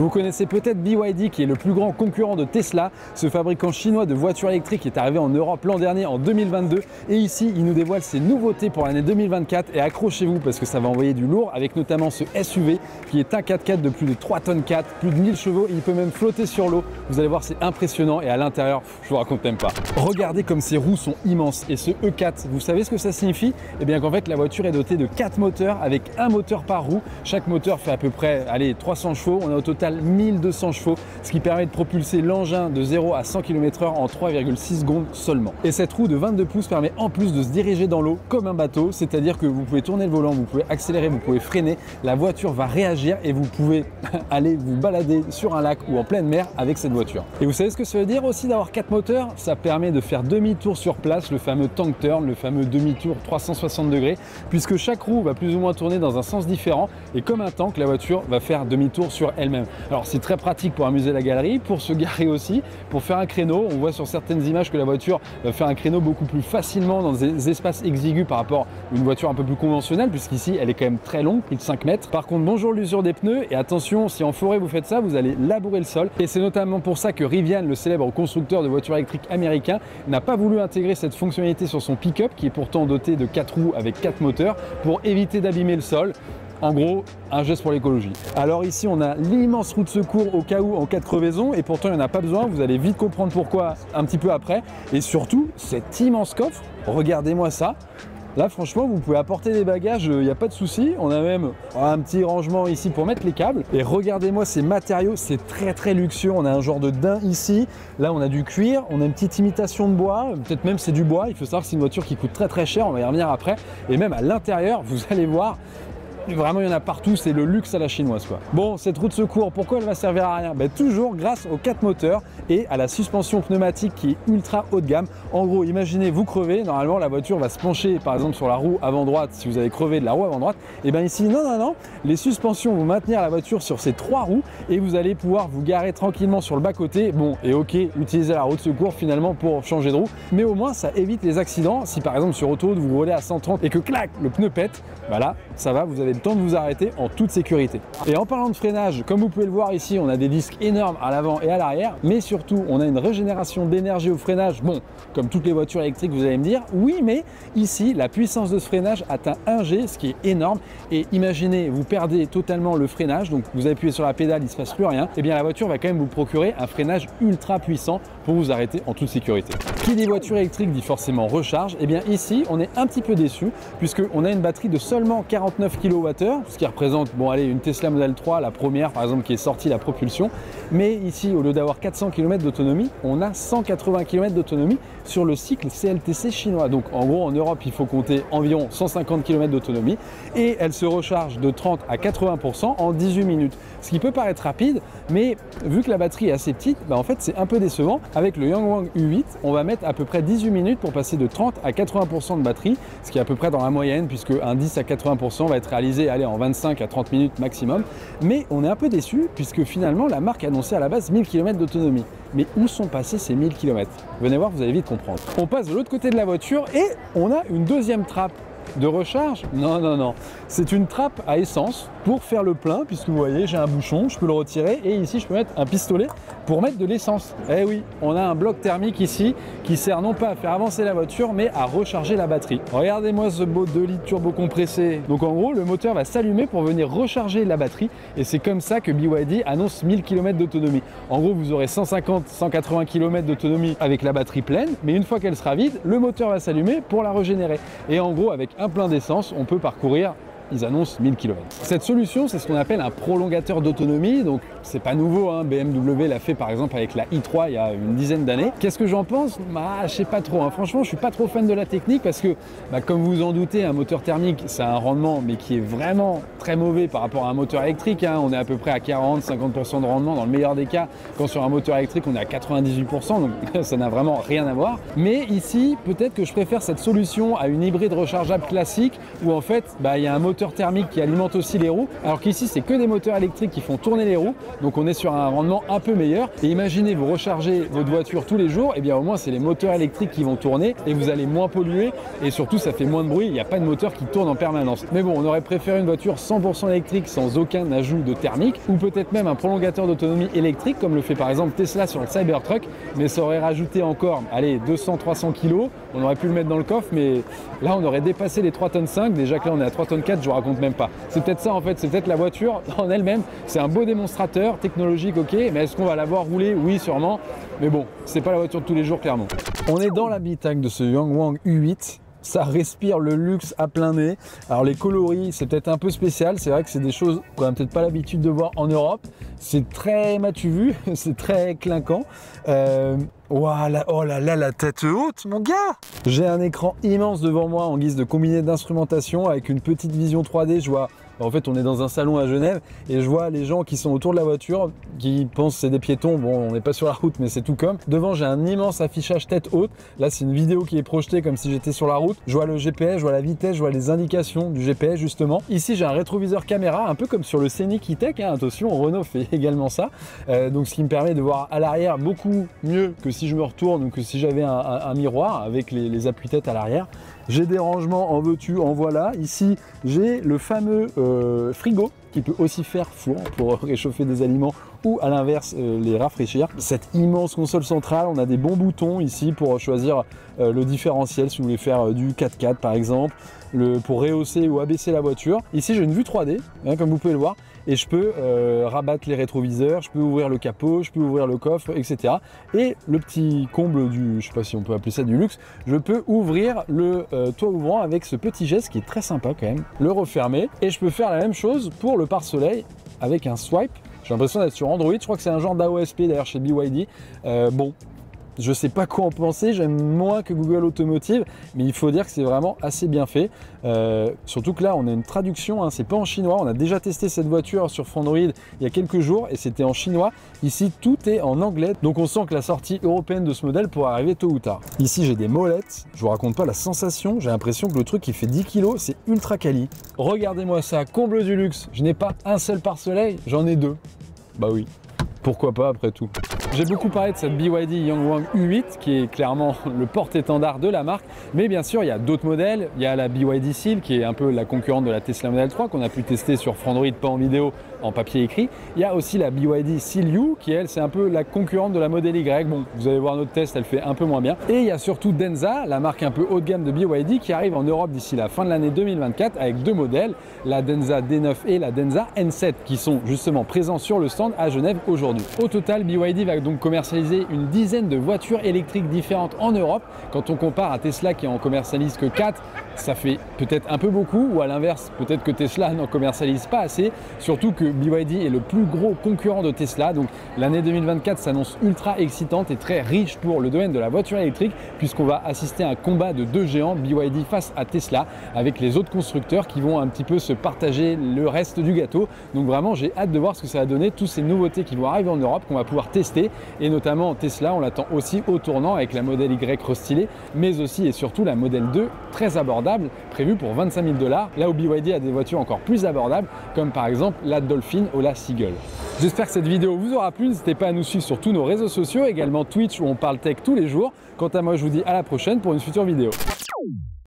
Vous connaissez peut-être BYD qui est le plus grand concurrent de Tesla, ce fabricant chinois de voitures électriques qui est arrivé en Europe l'an dernier en 2022 et ici il nous dévoile ses nouveautés pour l'année 2024 et accrochez-vous parce que ça va envoyer du lourd avec notamment ce SUV qui est un 4x4 de plus de 3 tonnes 4, plus de 1000 chevaux, il peut même flotter sur l'eau. Vous allez voir, c'est impressionnant et à l'intérieur, je vous raconte même pas. Regardez comme ces roues sont immenses et ce E4, vous savez ce que ça signifie? Eh bien qu'en fait la voiture est dotée de 4 moteurs avec un moteur par roue. Chaque moteur fait à peu près 300 chevaux, on a au total 1200 chevaux, ce qui permet de propulser l'engin de 0 à 100 km/h en 3,6 secondes seulement. Et cette roue de 22 pouces permet en plus de se diriger dans l'eau comme un bateau, c'est-à-dire que vous pouvez tourner le volant, vous pouvez accélérer, vous pouvez freiner, la voiture va réagir et vous pouvez aller vous balader sur un lac ou en pleine mer avec cette voiture. Et vous savez ce que ça veut dire aussi d'avoir 4 moteurs? Ça permet de faire demi-tour sur place, le fameux tank turn, le fameux demi-tour 360 degrés, puisque chaque roue va plus ou moins tourner dans un sens différent et comme un tank, la voiture va faire demi-tour sur elle-même. Alors c'est très pratique pour amuser la galerie, pour se garer aussi, pour faire un créneau. On voit sur certaines images que la voiture va faire un créneau beaucoup plus facilement dans des espaces exigus par rapport à une voiture un peu plus conventionnelle, puisqu'ici elle est quand même très longue, plus de 5 mètres. Par contre, bonjour l'usure des pneus et attention, si en forêt vous faites ça, vous allez labourer le sol. Et c'est notamment pour ça que Rivian, le célèbre constructeur de voitures électriques américain, n'a pas voulu intégrer cette fonctionnalité sur son pick-up, qui est pourtant doté de 4 roues avec 4 moteurs, pour éviter d'abîmer le sol. En gros, un geste pour l'écologie. Alors ici, on a l'immense roue de secours au cas où en cas de crevaison et pourtant il n'y en a pas besoin, vous allez vite comprendre pourquoi un petit peu après. Et surtout, cet immense coffre, regardez-moi ça. Là, franchement, vous pouvez apporter des bagages, il n'y a pas de souci. On a même un petit rangement ici pour mettre les câbles. Et regardez-moi ces matériaux, c'est très luxueux. On a un genre de daim ici. Là, on a du cuir, on a une petite imitation de bois. Peut-être même c'est du bois. Il faut savoir que c'est une voiture qui coûte très cher. On va y revenir après. Et même à l'intérieur, vous allez voir, vraiment, il y en a partout, c'est le luxe à la chinoise, quoi. Bon, cette roue de secours, pourquoi elle va servir à rien? Toujours grâce aux 4 moteurs et à la suspension pneumatique qui est ultra haut de gamme. En gros, imaginez, vous crevez, normalement la voiture va se pencher par exemple sur la roue avant droite si vous avez crevé de la roue avant droite. Et bien ici, non, les suspensions vont maintenir la voiture sur ces 3 roues et vous allez pouvoir vous garer tranquillement sur le bas-côté. Bon, et ok, utiliser la roue de secours finalement pour changer de roue, mais au moins ça évite les accidents. Si par exemple sur autoroute vous roulez à 130 et que clac, le pneu pète, bah là, ça va, vous avez le temps de vous arrêter en toute sécurité. Et en parlant de freinage, comme vous pouvez le voir ici, on a des disques énormes à l'avant et à l'arrière, mais surtout on a une régénération d'énergie au freinage. Bon, comme toutes les voitures électriques, vous allez me dire, oui, mais ici la puissance de ce freinage atteint 1 G, ce qui est énorme. Et imaginez, vous perdez totalement le freinage, donc vous appuyez sur la pédale, il ne se passe plus rien, et bien la voiture va quand même vous procurer un freinage ultra puissant pour vous arrêter en toute sécurité. Qui dit voiture électrique dit forcément recharge. Et bien ici, on est un petit peu déçu puisqu'on a une batterie de seulement 49 kWh, ce qui représente, bon allez, une Tesla Model 3, la première par exemple qui est sortie, la propulsion. Mais ici, au lieu d'avoir 400 km d'autonomie, on a 180 km d'autonomie sur le cycle CLTC chinois. Donc en gros, en Europe, il faut compter environ 150 km d'autonomie et elle se recharge de 30 à 80% en 18 minutes. Ce qui peut paraître rapide, mais vu que la batterie est assez petite, en fait c'est un peu décevant. Avec le Yangwang U8, on va mettre à peu près 18 minutes pour passer de 30 à 80% de batterie, ce qui est à peu près dans la moyenne, puisque un 10 à 80% va être réalisé en 25 à 30 minutes maximum. Mais on est un peu déçu, puisque finalement la marque annonçait à la base 1000 km d'autonomie. Mais où sont passés ces 1000 km? Venez voir, vous allez vite comprendre. On passe de l'autre côté de la voiture et on a une deuxième trappe de recharge. Non, c'est une trappe à essence pour faire le plein, puisque vous voyez, j'ai un bouchon, je peux le retirer et ici je peux mettre un pistolet pour mettre de l'essence. Eh oui, on a un bloc thermique ici qui sert non pas à faire avancer la voiture mais à recharger la batterie. Regardez-moi ce beau 2 litres turbo compressé. Donc en gros, le moteur va s'allumer pour venir recharger la batterie et c'est comme ça que BYD annonce 1000 km d'autonomie. En gros, vous aurez 150-180 km d'autonomie avec la batterie pleine, mais une fois qu'elle sera vide, le moteur va s'allumer pour la régénérer. Et en gros, avec un plein d'essence, on peut parcourir, ils annoncent 1000 km. Cette solution, c'est ce qu'on appelle un prolongateur d'autonomie. Donc, c'est pas nouveau, hein. BMW l'a fait par exemple avec la i3 il y a une dizaine d'années. Qu'est-ce que j'en pense? Je sais pas trop. Franchement, je suis pas trop fan de la technique parce que, comme vous vous en doutez, un moteur thermique, ça a un rendement, mais qui est vraiment très mauvais par rapport à un moteur électrique. On est à peu près à 40-50% de rendement dans le meilleur des cas. Quand sur un moteur électrique, on est à 98%, donc ça n'a vraiment rien à voir. Mais ici, peut-être que je préfère cette solution à une hybride rechargeable classique où en fait, il y a un moteur moteur thermique qui alimente aussi les roues, alors qu'ici c'est que des moteurs électriques qui font tourner les roues, donc on est sur un rendement un peu meilleur. Et imaginez, vous rechargez votre voiture tous les jours, et bien au moins c'est les moteurs électriques qui vont tourner et vous allez moins polluer, et surtout ça fait moins de bruit, il n'y a pas de moteur qui tourne en permanence. Mais bon, on aurait préféré une voiture 100% électrique sans aucun ajout de thermique, ou peut-être même un prolongateur d'autonomie électrique comme le fait par exemple Tesla sur le Cybertruck, mais ça aurait rajouté encore, allez, 200-300 kg, on aurait pu le mettre dans le coffre, mais là on aurait dépassé les 3,5 tonnes, déjà que là on est à 3,4 tonnes, je vous raconte même pas. C'est peut-être ça en fait, c'est peut-être la voiture en elle-même, c'est un beau démonstrateur technologique, ok, mais est-ce qu'on va la voir rouler? Oui, sûrement, mais bon, c'est pas la voiture de tous les jours clairement. On est dans l'habitacle de ce Yangwang U8. Ça respire le luxe à plein nez. Alors les coloris, c'est peut-être un peu spécial. C'est vrai que c'est des choses qu'on n'a peut-être pas l'habitude de voir en Europe. C'est très, m'as-tu vu, c'est très clinquant. Voilà, oh là là, la tête haute, mon gars! J'ai un écran immense devant moi en guise de combiné d'instrumentation avec une petite vision 3D. Je vois, en fait, on est dans un salon à Genève et je vois les gens qui sont autour de la voiture, qui pensent que c'est des piétons. Bon, on n'est pas sur la route, mais c'est tout comme. Devant, j'ai un immense affichage tête haute. Là, c'est une vidéo qui est projetée comme si j'étais sur la route. Je vois le GPS, je vois la vitesse, je vois les indications du GPS, justement. Ici, j'ai un rétroviseur caméra, un peu comme sur le Scénic E-Tech. Hein. Attention, Renault fait également ça. Donc, ce qui me permet de voir à l'arrière beaucoup mieux que si je me retourne ou que si j'avais un miroir avec les appuis-têtes à l'arrière. J'ai des rangements, en veux-tu, en voilà. Ici, j'ai le fameux frigo qui peut aussi faire four pour réchauffer des aliments ou à l'inverse les rafraîchir. Cette immense console centrale, on a des bons boutons ici pour choisir le différentiel si vous voulez faire du 4x4 par exemple, pour rehausser ou abaisser la voiture. Ici j'ai une vue 3D, hein, comme vous pouvez le voir, et je peux rabattre les rétroviseurs, je peux ouvrir le capot, je peux ouvrir le coffre, etc. Et le petit comble du, je sais pas si on peut appeler ça du luxe, je peux ouvrir le toit ouvrant avec ce petit geste qui est très sympa quand même, le refermer, et je peux faire la même chose pour le pare-soleil avec un swipe. J'ai l'impression d'être sur Android, je crois que c'est un genre d'AOSP d'ailleurs chez BYD. Bon, je sais pas quoi en penser, j'aime moins que Google Automotive, mais il faut dire que c'est vraiment assez bien fait. Surtout que là, on a une traduction, hein, c'est pas en chinois. On a déjà testé cette voiture sur Android il y a quelques jours et c'était en chinois. Ici, tout est en anglais, donc on sent que la sortie européenne de ce modèle pourrait arriver tôt ou tard. Ici, j'ai des molettes, je vous raconte pas la sensation, j'ai l'impression que le truc qui fait 10 kg, c'est ultra quali. Regardez-moi ça, comble du luxe, je n'ai pas un seul pare-soleil, j'en ai deux. Bah oui, pourquoi pas après tout. J'ai beaucoup parlé de cette BYD Yangwang U8 qui est clairement le porte-étendard de la marque, mais bien sûr il y a d'autres modèles. Il y a la BYD Seal qui est un peu la concurrente de la Tesla Model 3 qu'on a pu tester sur Android, pas en vidéo, en papier écrit. Il y a aussi la BYD Seal U qui elle c'est un peu la concurrente de la Model Y. Bon, vous allez voir notre test, elle fait un peu moins bien. Et il y a surtout Denza, la marque un peu haut de gamme de BYD qui arrive en Europe d'ici la fin de l'année 2024 avec deux modèles, la Denza D9 et la Denza N7 qui sont justement présents sur le stand à Genève aujourd'hui. Au total, BYD va donc commercialiser une dizaine de voitures électriques différentes en Europe. Quand on compare à Tesla qui en commercialise que 4, ça fait peut-être un peu beaucoup, ou à l'inverse, peut-être que Tesla n'en commercialise pas assez, surtout que BYD est le plus gros concurrent de Tesla. Donc l'année 2024 s'annonce ultra excitante et très riche pour le domaine de la voiture électrique, puisqu'on va assister à un combat de deux géants, BYD face à Tesla, avec les autres constructeurs qui vont un petit peu se partager le reste du gâteau. Donc vraiment, j'ai hâte de voir ce que ça va donner, toutes ces nouveautés qui vont arriver en Europe, qu'on va pouvoir tester, et notamment Tesla, on l'attend aussi au tournant avec la Model Y restylée, mais aussi et surtout la Model 2 très abordable, prévue pour 25 000 $, là où BYD a des voitures encore plus abordables, comme par exemple la Dolphin ou la Seagull. J'espère que cette vidéo vous aura plu, n'hésitez pas à nous suivre sur tous nos réseaux sociaux, également Twitch où on parle tech tous les jours. Quant à moi, je vous dis à la prochaine pour une future vidéo.